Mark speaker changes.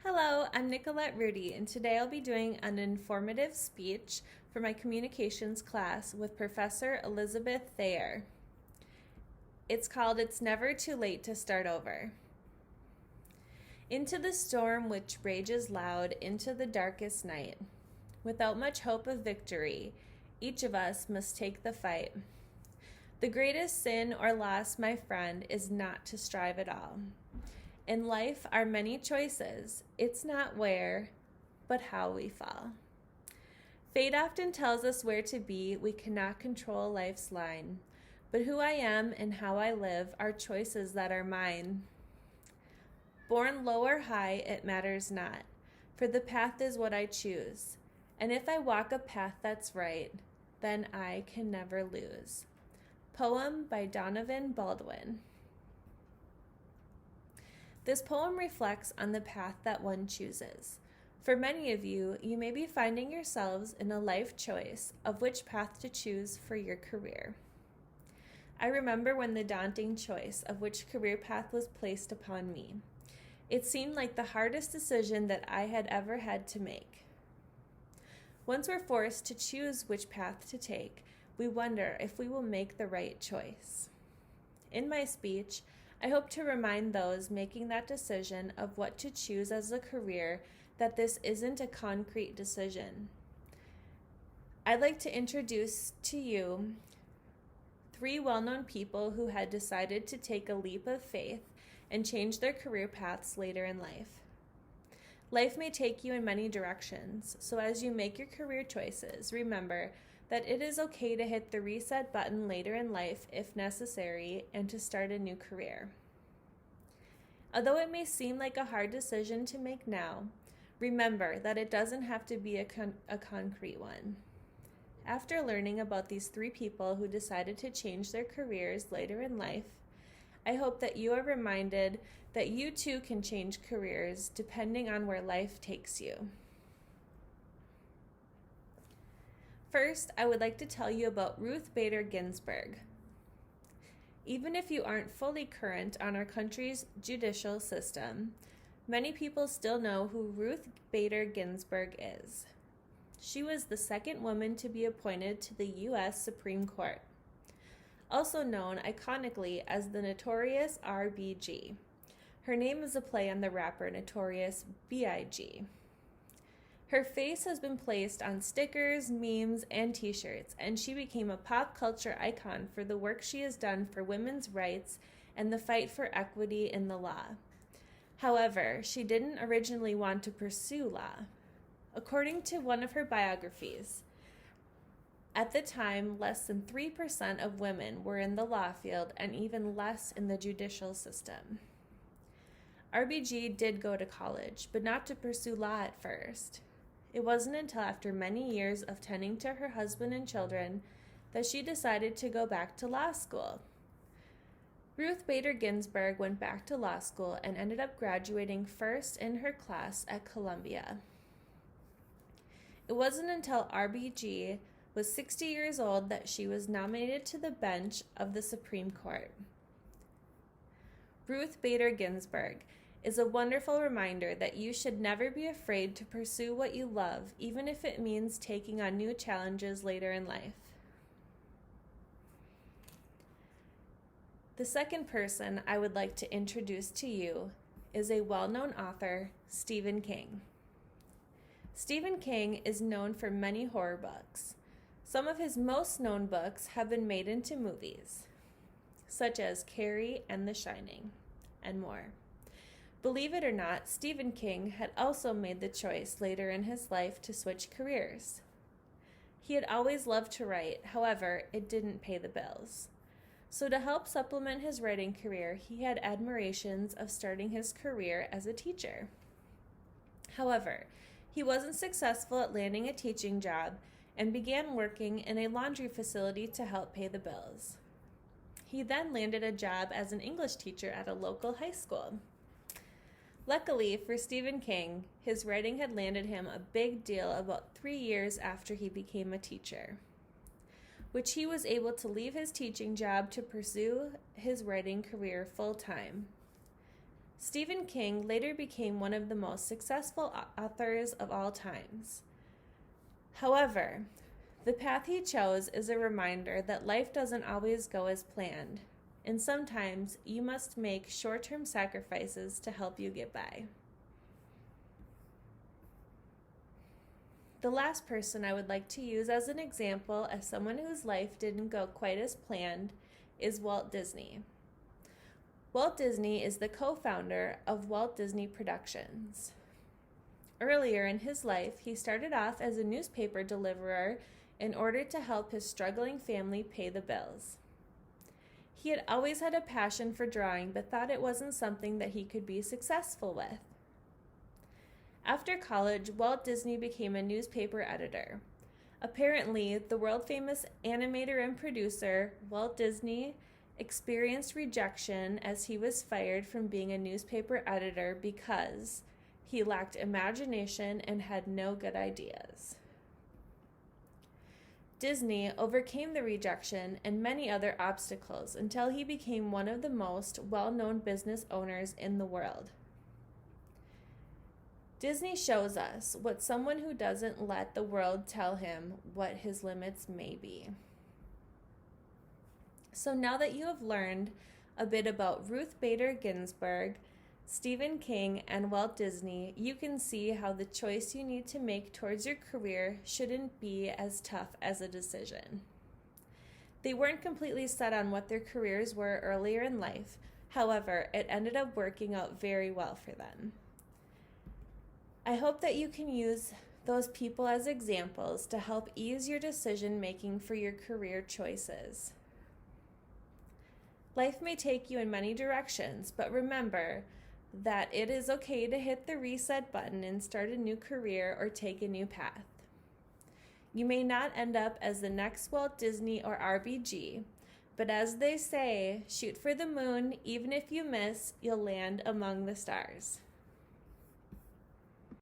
Speaker 1: Hello, I'm Nicolette Rudy, and today I'll be doing an informative speech for my communications class with Professor Elizabeth Thayer. It's called It's Never Too Late to Start Over. Into the storm which rages loud, into the darkest night. Without much hope of victory, each of us must take the fight. The greatest sin or loss, my friend, is not to strive at all. In life are many choices. It's not where, but how we fall. Fate often tells us where to be. We cannot control life's line. But who I am and how I live are choices that are mine. Born low or high, it matters not, for the path is what I choose. And if I walk a path that's right, then I can never lose. Poem by Donovan Baldwin. This poem reflects on the path that one chooses. For many of you, you may be finding yourselves in a life choice of which path to choose for your career. I remember when the daunting choice of which career path was placed upon me. It seemed like the hardest decision that I had ever had to make. Once we're forced to choose which path to take, we wonder if we will make the right choice. In my speech, I hope to remind those making that decision of what to choose as a career that this isn't a concrete decision. I'd like to introduce to you 3 well-known people who had decided to take a leap of faith and change their career paths later in life. Life may take you in many directions, so as you make your career choices, remember that it is okay to hit the reset button later in life if necessary and to start a new career. Although it may seem like a hard decision to make now, remember that it doesn't have to be a concrete one. After learning about these 3 people who decided to change their careers later in life, I hope that you are reminded that you too can change careers depending on where life takes you. First, I would like to tell you about Ruth Bader Ginsburg. Even if you aren't fully current on our country's judicial system, many people still know who Ruth Bader Ginsburg is. She was the 2nd woman to be appointed to the U.S. Supreme Court, also known iconically as the Notorious RBG. Her name is a play on the rapper Notorious B.I.G. Her face has been placed on stickers, memes, and t-shirts, and she became a pop culture icon for the work she has done for women's rights and the fight for equity in the law. However, she didn't originally want to pursue law. According to one of her biographies, at the time, less than 3% of women were in the law field and even less in the judicial system. RBG did go to college, but not to pursue law at first. It wasn't until after many years of tending to her husband and children that she decided to go back to law school. Ruth Bader Ginsburg went back to law school and ended up graduating first in her class at Columbia. It wasn't until RBG was 60 years old that she was nominated to the bench of the Supreme Court. Ruth Bader Ginsburg is a wonderful reminder that you should never be afraid to pursue what you love, even if it means taking on new challenges later in life. The second person I would like to introduce to you is a well-known author, Stephen King. Stephen King is known for many horror books. Some of his most known books have been made into movies, such as Carrie and The Shining, and more. Believe it or not, Stephen King had also made the choice later in his life to switch careers. He had always loved to write, however, it didn't pay the bills. So to help supplement his writing career, he had admirations of starting his career as a teacher. However, he wasn't successful at landing a teaching job and began working in a laundry facility to help pay the bills. He then landed a job as an English teacher at a local high school. Luckily for Stephen King, his writing had landed him a big deal about 3 years after he became a teacher, which he was able to leave his teaching job to pursue his writing career full-time. Stephen King later became one of the most successful authors of all times. However, the path he chose is a reminder that life doesn't always go as planned, and sometimes you must make short-term sacrifices to help you get by. The last person I would like to use as an example as someone whose life didn't go quite as planned is Walt Disney. Walt Disney is the co-founder of Walt Disney Productions. Earlier in his life, he started off as a newspaper deliverer in order to help his struggling family pay the bills. He had always had a passion for drawing, but thought it wasn't something that he could be successful with. After college, Walt Disney became a newspaper editor. Apparently, the world-famous animator and producer, Walt Disney, experienced rejection as he was fired from being a newspaper editor because he lacked imagination and had no good ideas. Disney overcame the rejection and many other obstacles until he became one of the most well-known business owners in the world. Disney shows us what someone who doesn't let the world tell him what his limits may be. So now that you have learned a bit about Ruth Bader Ginsburg, Stephen King, and Walt Disney, you can see how the choice you need to make towards your career shouldn't be as tough as a decision. They weren't completely set on what their careers were earlier in life. However, it ended up working out very well for them. I hope that you can use those people as examples to help ease your decision making for your career choices. Life may take you in many directions, but remember that it is okay to hit the reset button and start a new career or take a new path. You may not end up as the next Walt Disney or RBG, but as they say, shoot for the moon. Even if you miss, you'll land among the stars.